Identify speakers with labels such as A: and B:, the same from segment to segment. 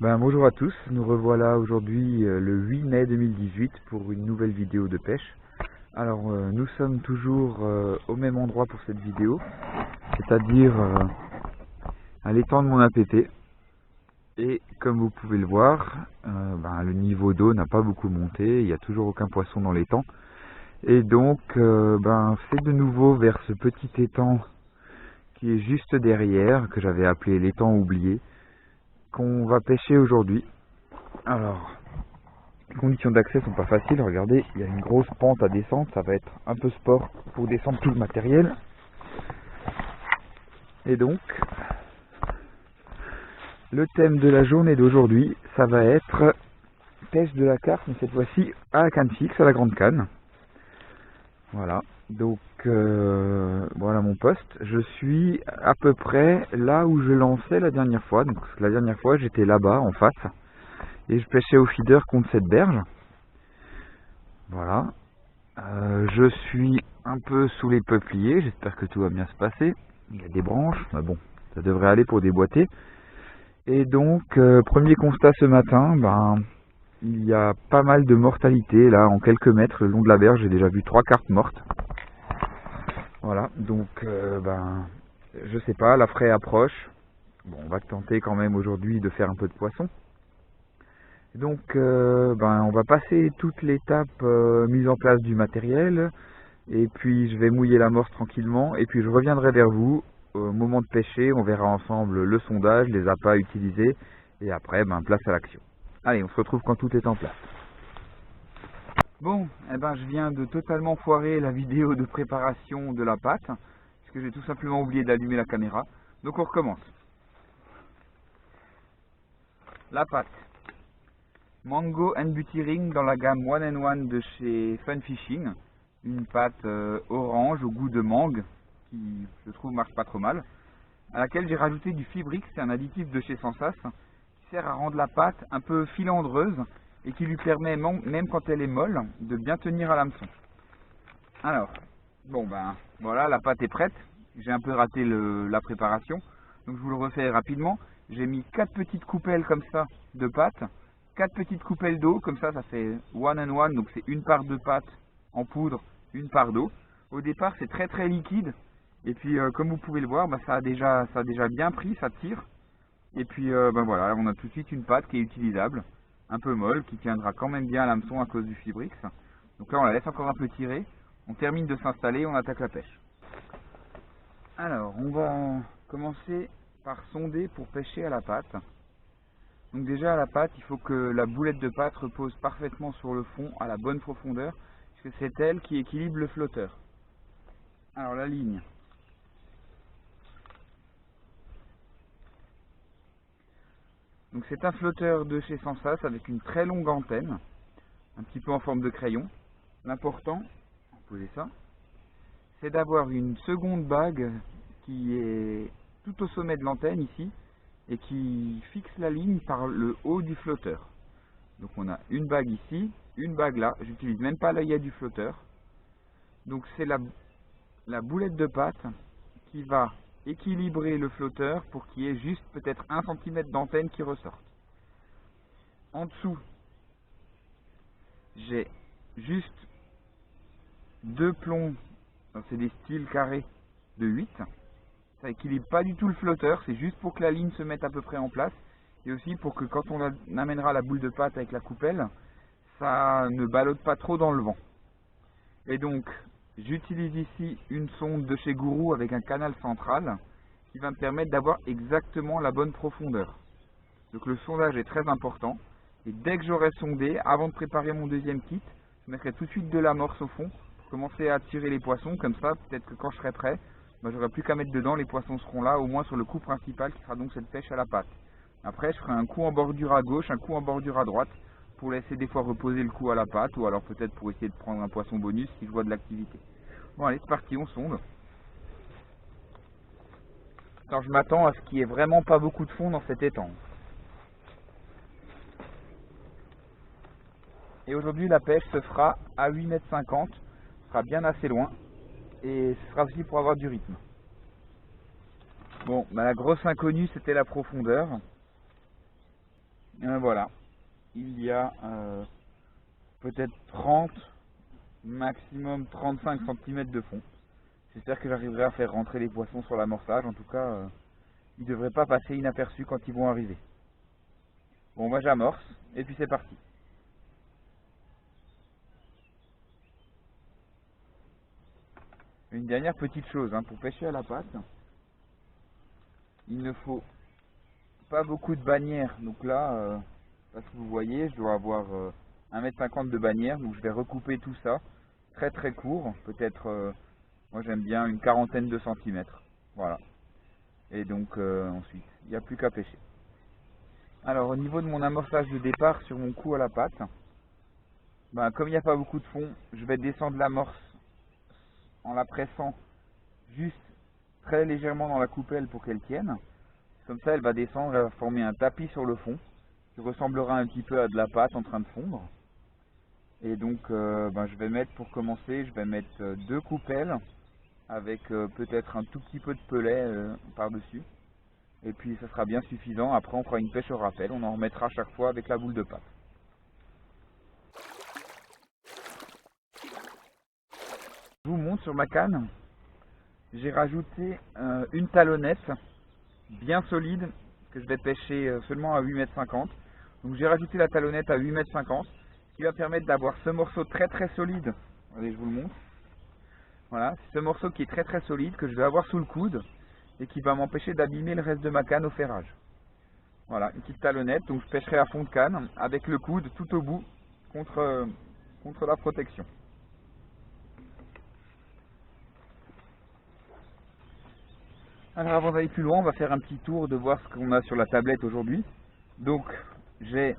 A: Bonjour à tous, nous revoilà aujourd'hui le 8 mai 2018 pour une nouvelle vidéo de pêche. Alors nous sommes toujours au même endroit pour cette vidéo, c'est-à-dire à l'étang de mon APP. Et comme vous pouvez le voir, le niveau d'eau n'a pas beaucoup monté, il n'y a toujours aucun poisson dans l'étang. Et donc c'est de nouveau vers ce petit étang qui est juste derrière, que j'avais appelé l'étang oublié, qu'on va pêcher aujourd'hui. Alors, les conditions d'accès sont pas faciles, regardez, il y a une grosse pente à descendre, ça va être un peu sport pour descendre tout le matériel. Et donc, le thème de la journée d'aujourd'hui, ça va être pêche de la carpe, mais cette fois-ci à la canne fixe, à la grande canne. Voilà, donc voilà mon poste. Je suis à peu près là où je lançais la dernière fois. Donc la dernière fois, j'étais là-bas en face et je pêchais au feeder contre cette berge. Voilà. Je suis un peu sous les peupliers, j'espère que tout va bien se passer. Il y a des branches, mais bon, ça devrait aller pour déboîter. Et donc, premier constat ce matin, il y a pas mal de mortalité là, en quelques mètres le long de la berge. J'ai déjà vu 3 carpes mortes. Voilà, donc, je sais pas, la fraie approche. Bon, on va tenter quand même aujourd'hui de faire un peu de poisson. Donc, on va passer toute l'étape mise en place du matériel. Et puis je vais mouiller l'amorce tranquillement et puis je reviendrai vers vous au moment de pêcher. On verra ensemble le sondage, les appâts utilisés et après place à l'action. Allez, on se retrouve quand tout est en place. Bon, je viens de totalement foirer la vidéo de préparation de la pâte parce que j'ai tout simplement oublié d'allumer la caméra. Donc on recommence. La pâte. Mango and Beauty Ring dans la gamme One and One de chez Fun Fishing. Une pâte orange au goût de mangue qui je trouve marche pas trop mal, à laquelle j'ai rajouté du Fibrix, c'est un additif de chez Sensas qui sert à rendre la pâte un peu filandreuse et qui lui permet, même quand elle est molle, de bien tenir à l'hameçon. Alors, voilà, la pâte est prête. J'ai un peu raté la préparation, donc je vous le refais rapidement. J'ai mis 4 petites coupelles comme ça de pâte, 4 petites coupelles d'eau, comme ça fait one and one, donc c'est une part de pâte en poudre, une part d'eau. Au départ c'est très très liquide, et puis comme vous pouvez le voir, ça a déjà bien pris, ça tire. Et puis voilà, on a tout de suite une pâte qui est utilisable, un peu molle, qui tiendra quand même bien à l'hameçon à cause du Fibrix. Donc là on la laisse encore un peu tirer, on termine de s'installer, on attaque la pêche. Alors on va commencer par sonder pour pêcher à la pâte. Donc déjà à la pâte, il faut que la boulette de pâte repose parfaitement sur le fond à la bonne profondeur, puisque c'est elle qui équilibre le flotteur. Alors la ligne. Donc c'est un flotteur de chez Sensas avec une très longue antenne, un petit peu en forme de crayon. L'important, posez ça, c'est d'avoir une seconde bague qui est tout au sommet de l'antenne ici et qui fixe la ligne par le haut du flotteur. Donc on a une bague ici, une bague là, j'utilise même pas l'œillet du flotteur. Donc c'est la boulette de pâte qui va équilibrer le flotteur pour qu'il y ait juste peut-être 1 cm d'antenne qui ressorte. En dessous, j'ai juste 2 plombs, c'est des styles carrés de 8. Ça équilibre pas du tout le flotteur, c'est juste pour que la ligne se mette à peu près en place. Et aussi pour que quand on amènera la boule de pâte avec la coupelle, ça ne ballotte pas trop dans le vent. Et donc, j'utilise ici une sonde de chez Gourou avec un canal central qui va me permettre d'avoir exactement la bonne profondeur. Donc le sondage est très important. Et dès que j'aurai sondé, avant de préparer mon deuxième kit, je mettrai tout de suite de l'amorce au fond pour commencer à tirer les poissons. Comme ça, peut-être que quand je serai prêt, j'aurai plus qu'à mettre dedans, les poissons seront là, au moins sur le coup principal qui sera donc cette pêche à la pâte. Après, je ferai un coup en bordure à gauche, un coup en bordure à droite, pour laisser des fois reposer le coup à la pâte, ou alors peut-être pour essayer de prendre un poisson bonus si je vois de l'activité. Bon allez, c'est parti, on sonde. Alors je m'attends à ce qu'il n'y ait vraiment pas beaucoup de fond dans cet étang. Et aujourd'hui la pêche se fera à 8,50 m, ce sera bien assez loin, et ce sera aussi pour avoir du rythme. Bon, la grosse inconnue c'était la profondeur. Voilà, il y a peut-être 30, maximum 35 cm de fond. J'espère que j'arriverai à faire rentrer les poissons sur l'amorçage. En tout cas, ils ne devraient pas passer inaperçus quand ils vont arriver. Bon, moi j'amorce et puis c'est parti. Une dernière petite chose, hein, pour pêcher à la patte, il ne faut pas beaucoup de bannières. Donc là, parce que vous voyez, je dois avoir 1,50 m de bannière. Donc je vais recouper tout ça très très court. Peut-être, moi j'aime bien une quarantaine de centimètres. Voilà. Et donc ensuite, il n'y a plus qu'à pêcher. Alors au niveau de mon amorçage de départ sur mon coup à la patte, ben, comme il n'y a pas beaucoup de fond, je vais descendre l'amorce en la pressant juste très légèrement dans la coupelle pour qu'elle tienne. Comme ça, elle va descendre, elle va former un tapis sur le fond qui ressemblera un petit peu à de la pâte en train de fondre. Et donc, ben, je vais mettre, pour commencer, je vais mettre 2 coupelles avec peut-être un tout petit peu de pelet par-dessus. Et puis, ça sera bien suffisant. Après, on fera une pêche au rappel. On en remettra à chaque fois avec la boule de pâte. Je vous montre sur ma canne. J'ai rajouté une talonnette bien solide que je vais pêcher seulement à 8,50 m. Donc j'ai rajouté la talonnette à 8,50 m, ce qui va permettre d'avoir ce morceau très très solide. Allez, je vous le montre. Voilà, c'est ce morceau qui est très très solide que je vais avoir sous le coude et qui va m'empêcher d'abîmer le reste de ma canne au ferrage. Voilà, une petite talonnette, donc je pêcherai à fond de canne avec le coude tout au bout contre la protection. Alors avant d'aller plus loin, on va faire un petit tour de voir ce qu'on a sur la tablette aujourd'hui. Donc j'ai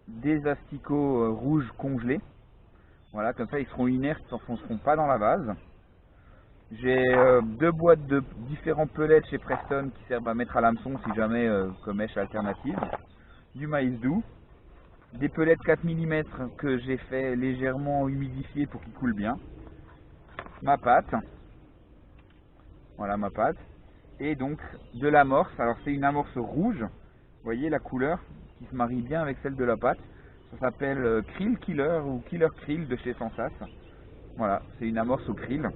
A: des asticots rouges congelés. Voilà, comme ça ils seront inertes, ils ne s'enfonceront pas dans la vase. J'ai 2 boîtes de différents pellets chez Preston qui servent à mettre à l'hameçon si jamais comme mèche alternative. Du maïs doux. Des pellets de 4 mm que j'ai fait légèrement humidifier pour qu'ils coulent bien. Ma pâte. Voilà ma pâte. Et donc de l'amorce. Alors c'est une amorce rouge. Vous voyez la couleur qui se marie bien avec celle de la pâte. Ça s'appelle Krill Killer ou Killer Krill de chez Sensas. Voilà, c'est une amorce au krill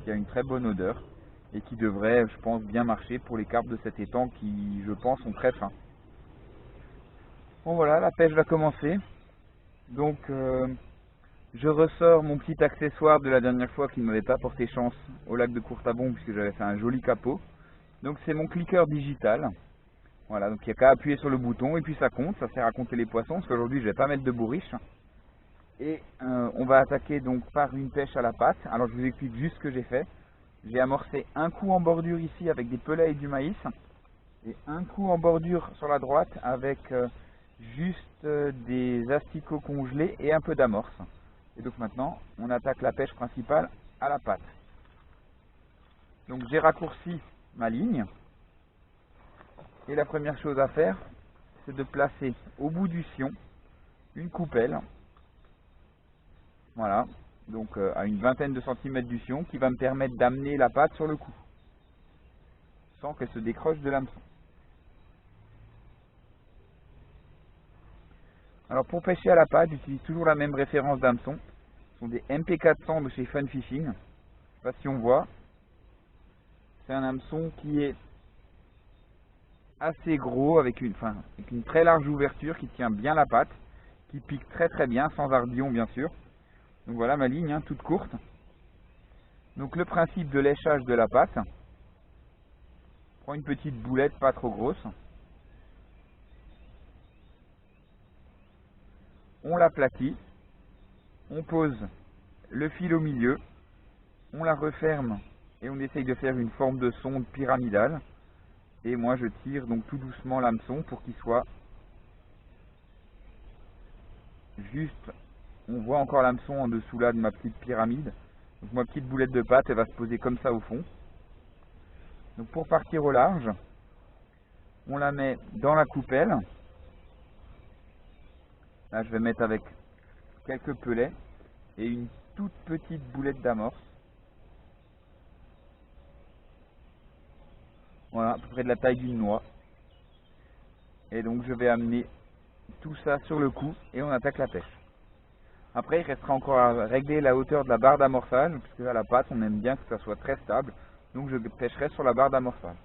A: qui a une très bonne odeur et qui devrait, je pense, bien marcher pour les carpes de cet étang qui, je pense, sont très fins. Bon voilà, la pêche va commencer. Donc je ressors mon petit accessoire de la dernière fois qui ne m'avait pas porté chance au lac de Courtabon puisque j'avais fait un joli capot. Donc c'est mon cliqueur digital. Voilà, donc il n'y a qu'à appuyer sur le bouton et puis ça compte, ça sert à compter les poissons parce qu'aujourd'hui je ne vais pas mettre de bourriche. Et on va attaquer donc par une pêche à la patte. Alors je vous explique juste ce que j'ai fait. J'ai amorcé un coup en bordure ici avec des pellets et du maïs. Et un coup en bordure sur la droite avec juste des asticots congelés et un peu d'amorce. Et donc maintenant on attaque la pêche principale à la patte. Donc j'ai raccourci ma ligne. Et la première chose à faire, c'est de placer au bout du sion une coupelle. Voilà, donc à une vingtaine de centimètres du sion qui va me permettre d'amener la pâte sur le cou sans qu'elle se décroche de l'hameçon. Alors pour pêcher à la pâte, j'utilise toujours la même référence d'hameçon. Ce sont des MP400 de chez Fun Fishing. Je ne sais pas si on voit. C'est un hameçon qui est assez gros avec une très large ouverture qui tient bien la pâte, qui pique très très bien, sans ardillon bien sûr. Donc voilà ma ligne, hein, toute courte. Donc le principe de léchage de la pâte. Prends une petite boulette pas trop grosse. On l'aplatit. On pose le fil au milieu. On la referme et on essaye de faire une forme de sonde pyramidale. Et moi je tire donc tout doucement l'hameçon pour qu'il soit juste. On voit encore l'hameçon en dessous là de ma petite pyramide. Donc ma petite boulette de pâte elle va se poser comme ça au fond. Donc pour partir au large, on la met dans la coupelle. Là je vais mettre avec quelques pellets et une toute petite boulette d'amorce. Voilà, à peu près de la taille d'une noix. Et donc je vais amener tout ça sur le coup et on attaque la pêche. Après, il restera encore à régler la hauteur de la barre d'amorçage, puisque à la patte, on aime bien que ça soit très stable. Donc je pêcherai sur la barre d'amorçage.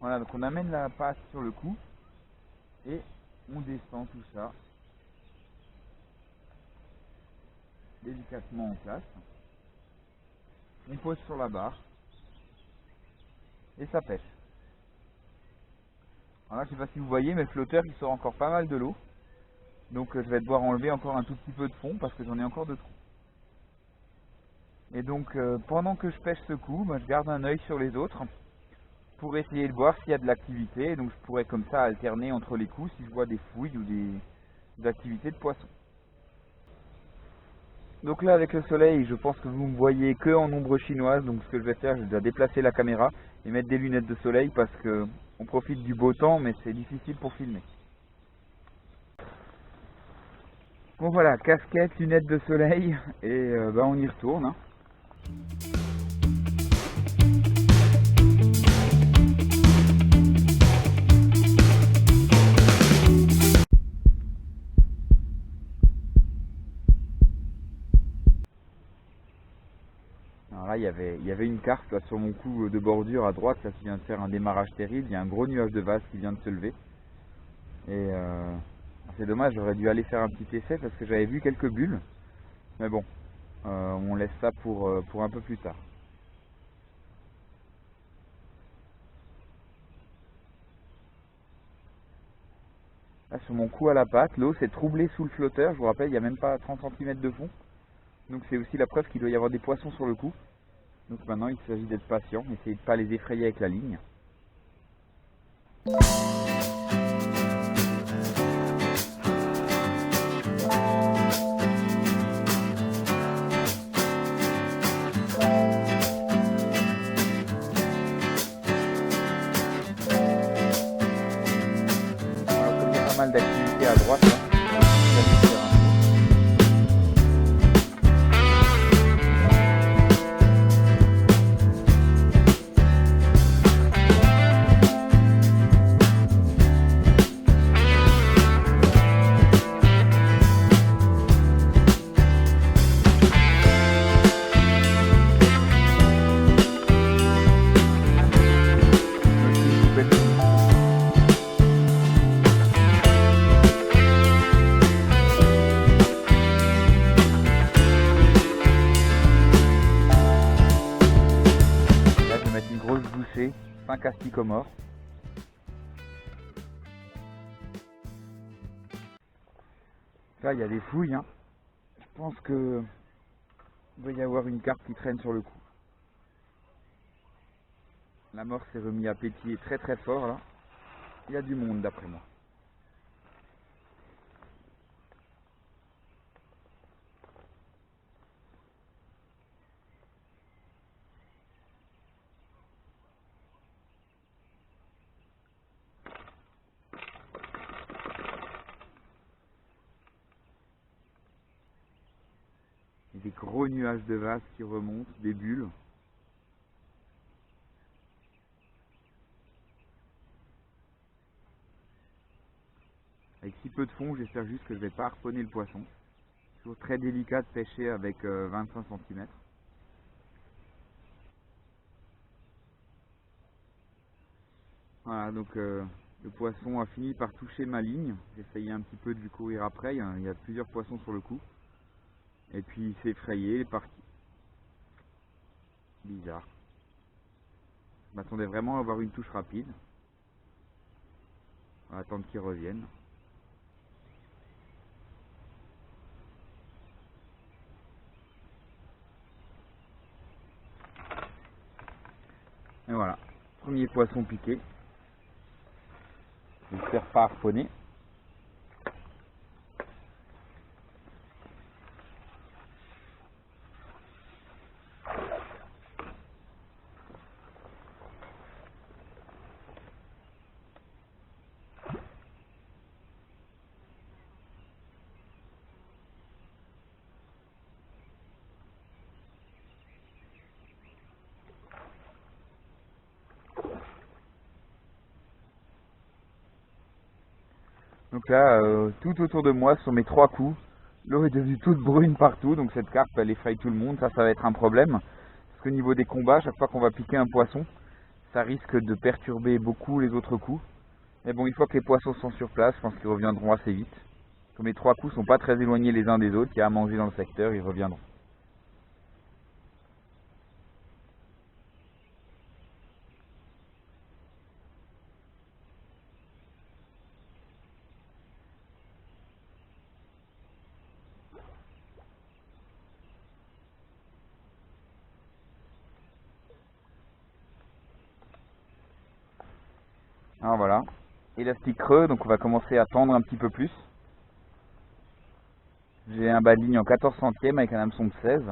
A: Voilà, donc on amène la patte sur le coup et on descend tout ça délicatement en place. On pose sur la barre et ça pêche. Alors là, je sais pas si vous voyez, mais le flotteur il sort encore pas mal de l'eau. Donc je vais devoir enlever encore un tout petit peu de fond parce que j'en ai encore de trop. Et donc pendant que je pêche ce coup, je garde un œil sur les autres pour essayer de voir s'il y a de l'activité. Donc je pourrais comme ça alterner entre les coups si je vois des fouilles ou des activités de poissons. Donc là avec le soleil, je pense que vous me voyez que en ombre chinoise. Donc ce que je vais faire, je vais déjà déplacer la caméra et mettre des lunettes de soleil parce que on profite du beau temps mais c'est difficile pour filmer. Bon voilà, casquette, lunettes de soleil et on y retourne. Hein. Alors là, il y avait une carpe là, sur mon coup de bordure à droite, là, qui vient de faire un démarrage terrible. Il y a un gros nuage de vase qui vient de se lever. Et c'est dommage, j'aurais dû aller faire un petit essai parce que j'avais vu quelques bulles. Mais bon, on laisse ça pour un peu plus tard. Là, sur mon coup à la patte, l'eau s'est troublée sous le flotteur. Je vous rappelle, il n'y a même pas 30 cm de fond. Donc c'est aussi la preuve qu'il doit y avoir des poissons sur le coup. Donc maintenant, il s'agit d'être patient, essayer de ne pas les effrayer avec la ligne. Pas mal d'activités à droite là. Là, je vais mettre une grosse bouchée, 5 asticomores. Là, il y a des fouilles. Hein. Je pense que il va y avoir une carpe qui traîne sur le coup. La morse s'est remis à pétiller très très fort là. Il y a du monde d'après moi. Il y a des gros nuages de vase qui remontent, des bulles. Avec si peu de fond, j'espère juste que je ne vais pas harponner le poisson. C'est toujours très délicat de pêcher avec 25 cm. Voilà, donc le poisson a fini par toucher ma ligne. J'ai essayé un petit peu de lui courir après. Il y a plusieurs poissons sur le coup. Et puis il s'est effrayé, il est parti. Bizarre. Je m'attendais vraiment à avoir une touche rapide. On va attendre qu'il revienne. Premier poisson piqué. J'espère pas harponner. Donc là, tout autour de moi sont mes 3 coups. L'eau est devenue toute brune partout, donc cette carpe elle effraie tout le monde, ça va être un problème. Parce qu'au niveau des combats, chaque fois qu'on va piquer un poisson, ça risque de perturber beaucoup les autres coups. Mais bon, une fois que les poissons sont sur place, je pense qu'ils reviendront assez vite. Comme les 3 coups sont pas très éloignés les uns des autres, il y a à manger dans le secteur, ils reviendront. Alors voilà, élastique creux, donc on va commencer à tendre un petit peu plus. J'ai un bas de ligne en 14 centièmes avec un hameçon de 16.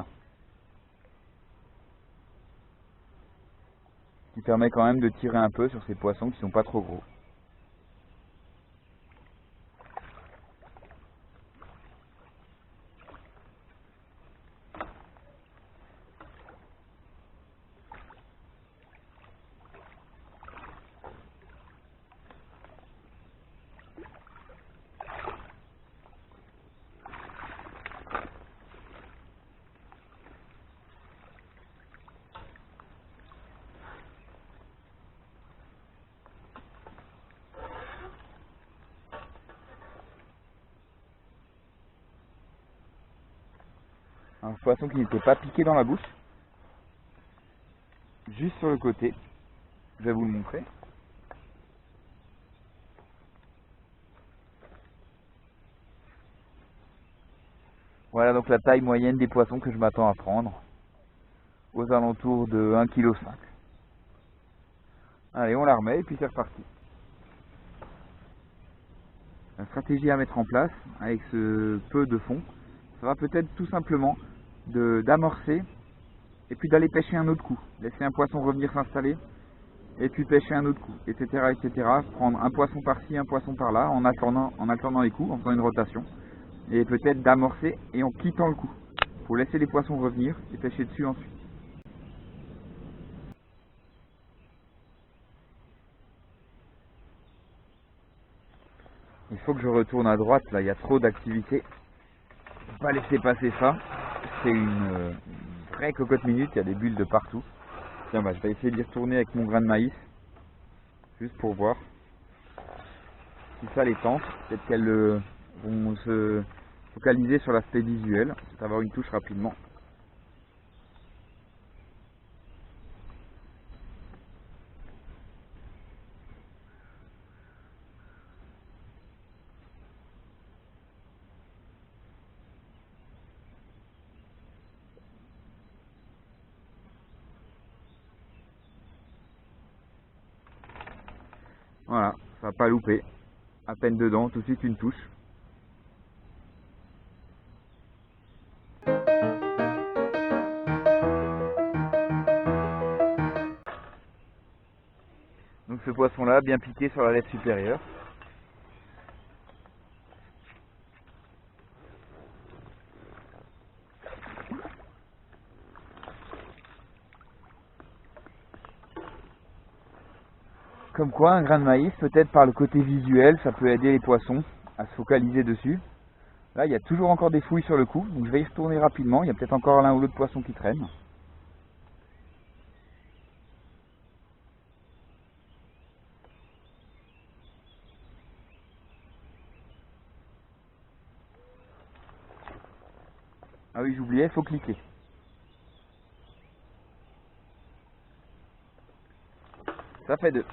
A: Qui permet quand même de tirer un peu sur ces poissons qui sont pas trop gros. Un poisson qui n'était pas piqué dans la bouche, juste sur le côté. Je vais vous le montrer. Voilà donc la taille moyenne des poissons que je m'attends à prendre, aux alentours de 1,5 kg. Allez, on la remet et puis c'est reparti. La stratégie à mettre en place avec ce peu de fond, ça va peut-être tout simplement d'amorcer et puis d'aller pêcher un autre coup. Laisser un poisson revenir s'installer et puis pêcher un autre coup, etc., etc. Prendre un poisson par-ci, un poisson par-là en alternant les coups, en faisant une rotation. Et peut-être d'amorcer et en quittant le coup. Faut laisser les poissons revenir et pêcher dessus ensuite. Il faut que je retourne à droite, là il y a trop d'activité. Faut pas laisser passer ça. C'est une vraie cocotte minute, il y a des bulles de partout. Tiens, bah, je vais essayer d'y retourner avec mon grain de maïs. Juste pour voir si ça les tente. Peut-être qu'elles vont se focaliser sur l'aspect visuel, c'est avoir une touche rapidement. Voilà, ça va pas louper. À peine dedans, tout de suite une touche. Donc ce poisson là, bien piqué sur la lèvre supérieure. Comme quoi, un grain de maïs, peut-être par le côté visuel, ça peut aider les poissons à se focaliser dessus. Là, il y a toujours encore des fouilles sur le coup, donc je vais y retourner rapidement. Il y a peut-être encore l'un ou l'autre poisson qui traîne. Ah oui, j'oubliais, il faut cliquer. Ça fait 2.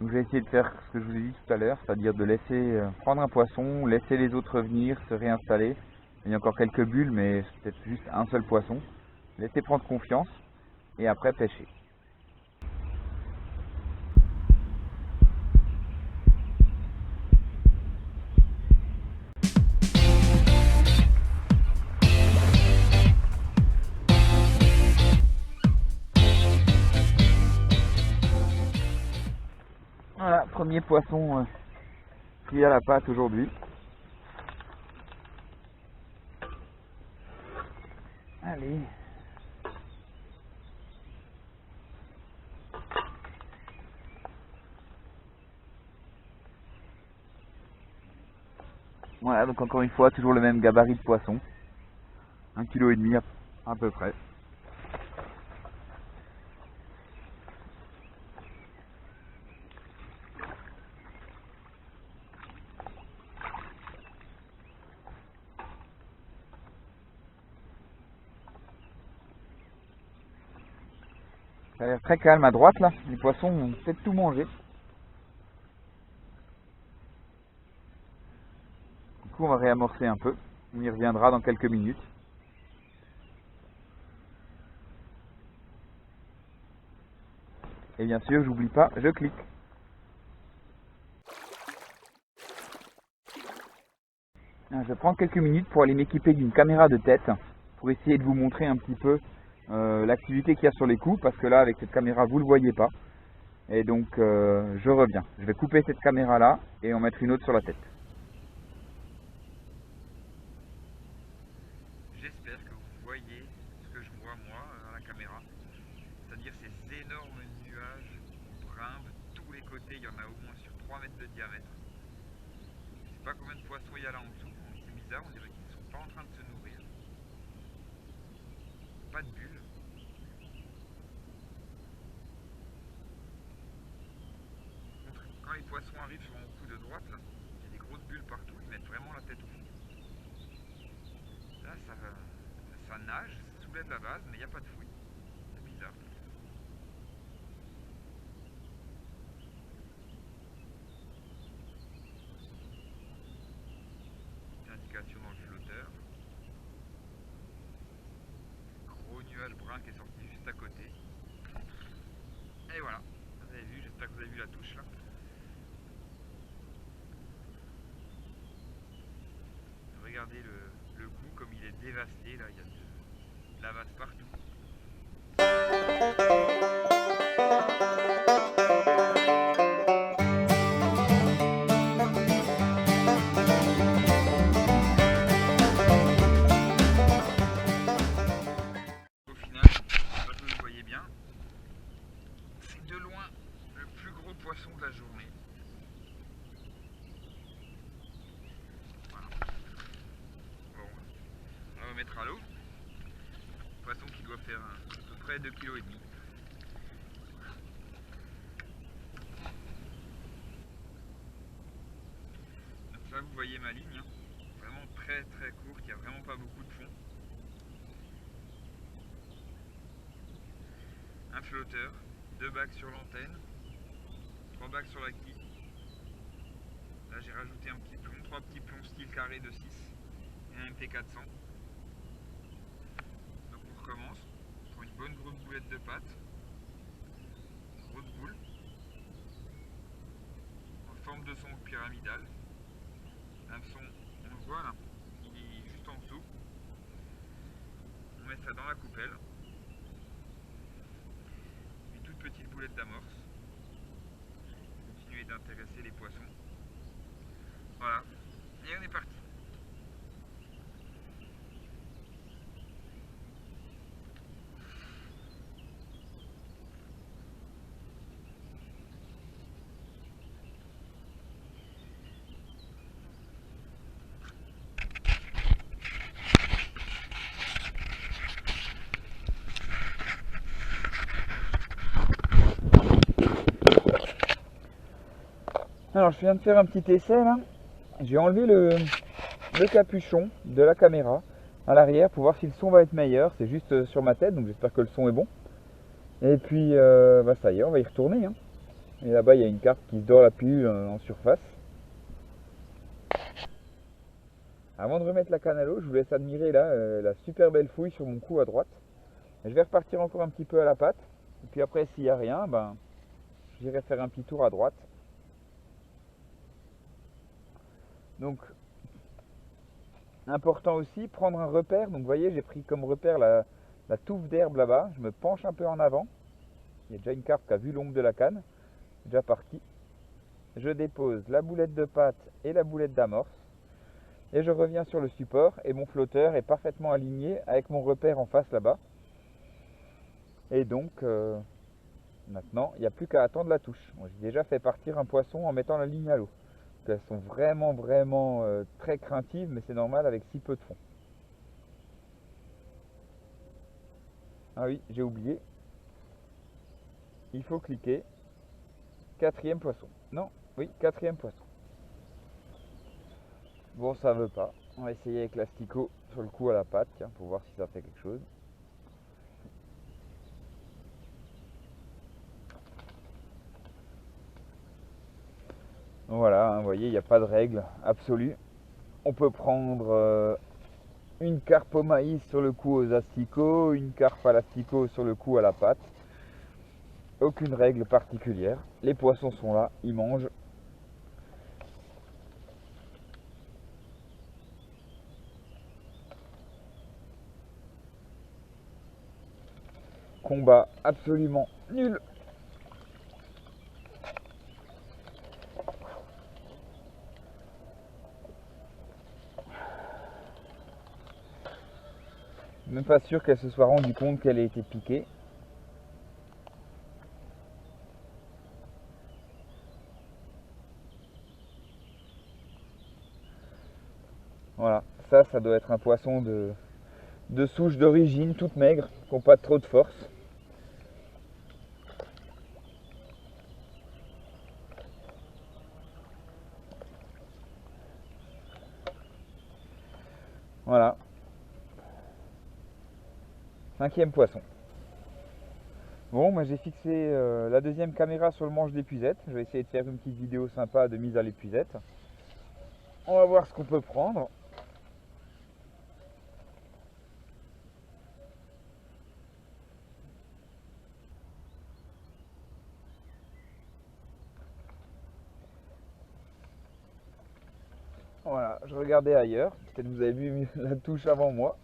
A: Donc je vais essayer de faire ce que je vous ai dit tout à l'heure, c'est-à-dire de laisser prendre un poisson, laisser les autres revenir, se réinstaller. Il y a encore quelques bulles, mais c'est peut-être juste un seul poisson. Laisser prendre confiance et après pêcher. Voilà, premier poisson pris à la pâte aujourd'hui. Allez. Voilà, donc encore une fois, toujours le même gabarit de poisson. 1,5 kg à peu près. Ça a l'air très calme à droite là, les poissons ont peut-être tout mangé. Du coup on va réamorcer un peu, on y reviendra dans quelques minutes. Et bien sûr, j'oublie pas, je clique. Je prends quelques minutes pour aller m'équiper d'une caméra de tête, pour essayer de vous montrer un petit peu l'activité qu'il y a sur les coups, parce que là avec cette caméra vous ne le voyez pas. Et donc je reviens. Je vais couper cette caméra là et en mettre une autre sur la tête. J'espère que vous voyez ce que je vois moi à la caméra. C'est-à-dire ces énormes nuages bruns de tous les côtés. Il y en a au moins sur 3 mètres de diamètre. Je ne sais pas combien de poissons il y a là en dessous. C'est bizarre, on dirait qu'ils ne sont pas en train de se nourrir. Pas de bulles. Quand les poissons arrivent sur mon coup de droite, là, il y a des grosses bulles partout, ils mettent vraiment la tête au fond. Là, ça nage, ça soulève la base, mais il n'y a pas de fouille. C'est bizarre. Indication dans le flotteur. Gros nuage brun qui est sorti juste à côté. Et voilà, vous avez vu, j'espère que vous avez vu la touche là. Regardez le coup comme il est dévasté là, il y a de la vase partout. Au final, j'espère que vous le voyez bien, c'est de loin le plus gros poisson de la journée. Voilà. Bon, on va mettre à l'eau. Poisson qui doit faire à peu près 2,5 kg. Donc là vous voyez ma ligne, hein. Vraiment très très courte, il n'y a vraiment pas beaucoup de fond. Un flotteur, 2 bacs sur l'antenne, 3 bacs sur la quille. Là j'ai rajouté un petit plomb, 3 petits plombs style carré de 6 et un MP400. Donc on recommence, on prend une bonne grosse boulette de pâte, une grosse boule, en forme de son pyramidal. L'hameçon, on le voit là, il est juste en dessous. On met ça dans la coupelle. Une toute petite boulette d'amorce. Continuer d'intéresser les poissons. Voilà, et on est parti. Alors je viens de faire un petit essai là, j'ai enlevé le capuchon de la caméra à l'arrière pour voir si le son va être meilleur, c'est juste sur ma tête donc j'espère que le son est bon. Et puis bah ça y est, on va y retourner hein. Et là-bas, il y a une carpe qui se dort la pilule en surface. Avant de remettre la canne à l'eau, je vous laisse admirer là la super belle fouille sur mon cou à droite. Et je vais repartir encore un petit peu à la patte. Et puis après, s'il n'y a rien, j'irai faire un petit tour à droite. Donc, important aussi, prendre un repère. Donc, vous voyez, j'ai pris comme repère la touffe d'herbe là-bas. Je me penche un peu en avant. Il y a déjà une carpe qui a vu l'ombre de la canne. Déjà parti. Je dépose la boulette de patte et la boulette d'amorce. Et je reviens sur le support et mon flotteur est parfaitement aligné avec mon repère en face là-bas. Et donc, maintenant, il n'y a plus qu'à attendre la touche. Bon, j'ai déjà fait partir un poisson en mettant la ligne à l'eau. Elles sont vraiment très craintives, mais c'est normal avec si peu de fond. Ah oui, j'ai oublié. Il faut cliquer. 4e poisson. Non, oui, 4e poisson. Bon, ça veut pas. On va essayer avec l'asticot sur le coup à la patte, tiens, pour voir si ça fait quelque chose. Voilà, vous voyez, il n'y a pas de règle absolue. On peut prendre une carpe au maïs sur le coup aux asticots, une carpe à l'asticot sur le coup à la patte. Aucune règle particulière. Les poissons sont là, ils mangent. Combat absolument nul. Même pas sûr qu'elle se soit rendue compte qu'elle ait été piquée. Voilà, ça doit être un poisson de souche d'origine, toute maigre, qui n'ont pas trop de force. Voilà. 5e poisson. Bon, moi j'ai fixé la 2e caméra sur le manche d'épuisette. Je vais essayer de faire une petite vidéo sympa de mise à l'épuisette. On va voir ce qu'on peut prendre. Voilà, je regardais ailleurs. Peut-être que vous avez vu la touche avant moi.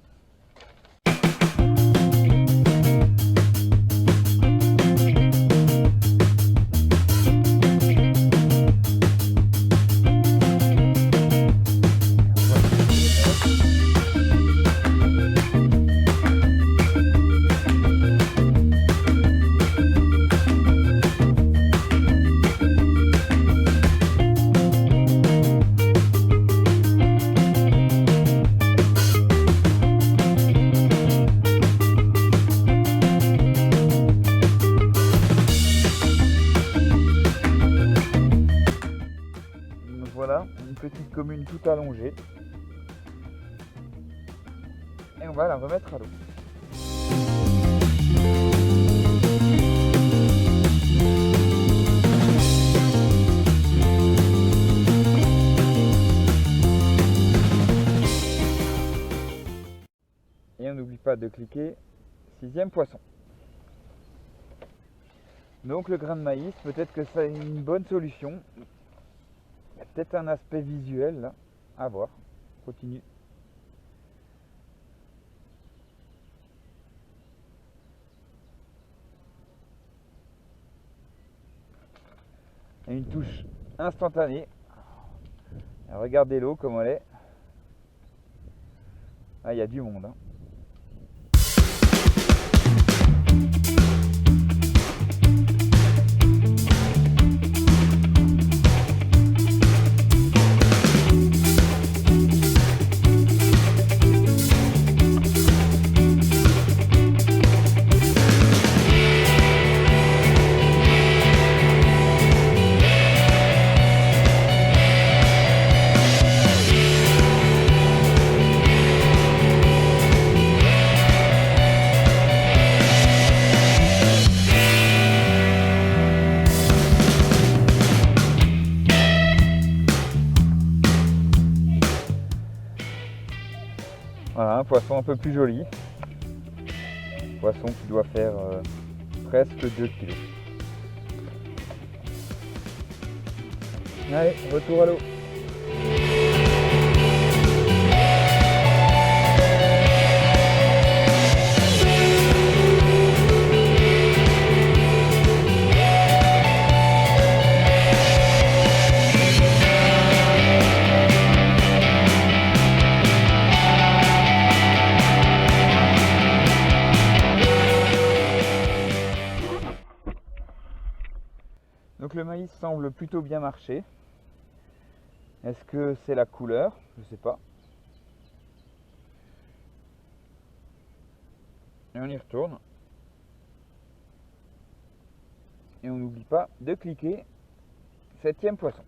A: Voilà, une petite commune tout allongée. Et on va la remettre à l'eau. Et on n'oublie pas de cliquer 6e poisson. Donc le grain de maïs, peut-être que c'est une bonne solution. Il y a peut-être un aspect visuel là, à voir. Continue. Et une touche instantanée. Et regardez l'eau comme elle est. Ah, il y a du monde. Hein. Voilà, un poisson un peu plus joli. Poisson qui doit faire presque 2 kg. Allez, retour à l'eau. Donc le maïs semble plutôt bien marcher. Est-ce que c'est la couleur? Je sais pas. Et on y retourne. Et on n'oublie pas de cliquer 7e poisson.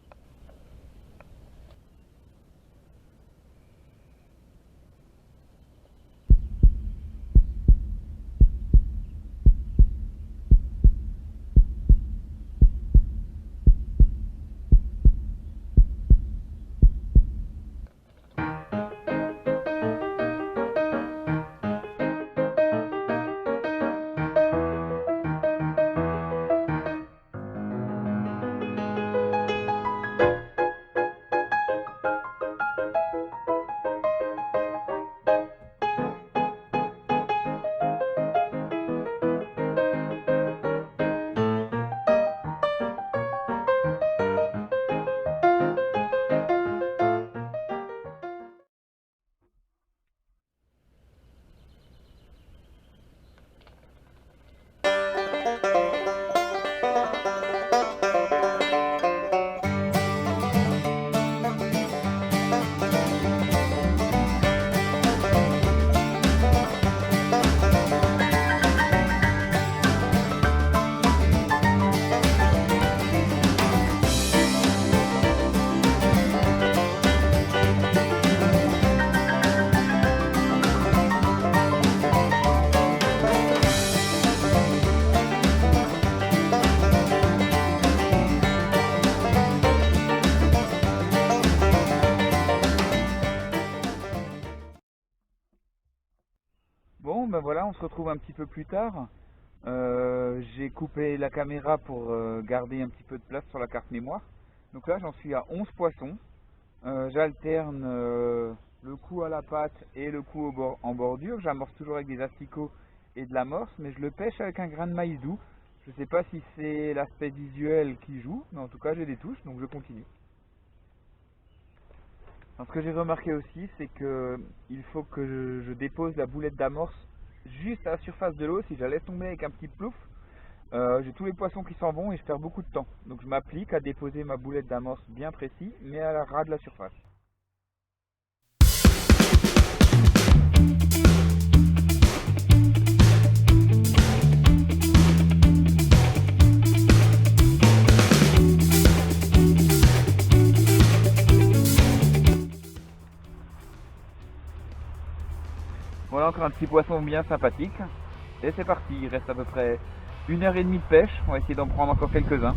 A: Bon, ben voilà, on se retrouve un petit peu plus tard. J'ai coupé la caméra pour garder un petit peu de place sur la carte mémoire. Donc là, j'en suis à 11 poissons. J'alterne le coup à la patte et le coup en bordure. J'amorce toujours avec des asticots et de l'amorce, mais je le pêche avec un grain de maïs doux. Je ne sais pas si c'est l'aspect visuel qui joue, mais en tout cas, j'ai des touches, donc je continue. Alors, ce que j'ai remarqué aussi, c'est que il faut que je dépose la boulette d'amorce juste à la surface de l'eau. Si je la laisse tomber avec un petit plouf, j'ai tous les poissons qui s'en vont et je perds beaucoup de temps. Donc je m'applique à déposer ma boulette d'amorce bien précis, mais à la ras de la surface. Voilà encore un petit poisson bien sympathique. Et c'est parti, il reste à peu près 1h30 de pêche. On va essayer d'en prendre encore quelques-uns.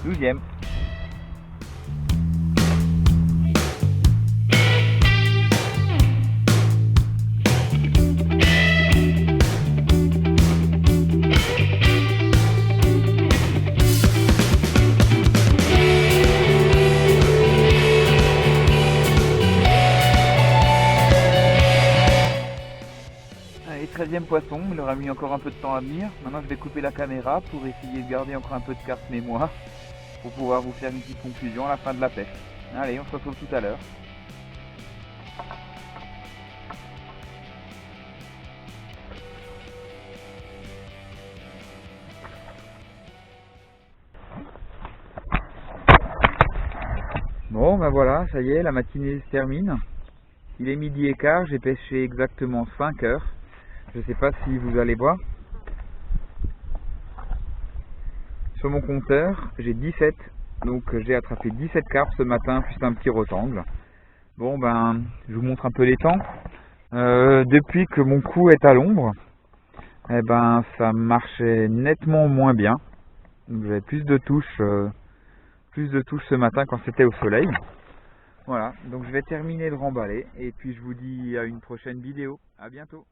A: Douzième. Allez, 13e poisson, il aura mis encore un peu de temps à venir. Maintenant je vais couper la caméra pour essayer de garder encore un peu de carte mémoire pour pouvoir vous faire une petite conclusion à la fin de la pêche. Allez, on se retrouve tout à l'heure. Bon ben voilà, ça y est, la matinée se termine. Il est 12h15, j'ai pêché exactement 5 heures. Je ne sais pas si vous allez voir. Sur mon compteur, j'ai 17. Donc j'ai attrapé 17 carpes ce matin, plus un petit rotangle. Bon ben, je vous montre un peu les temps. Depuis que mon coup est à l'ombre, eh ben ça marchait nettement moins bien. Donc j'avais plus de touches ce matin quand c'était au soleil. Voilà, donc je vais terminer de remballer et puis je vous dis à une prochaine vidéo. À bientôt.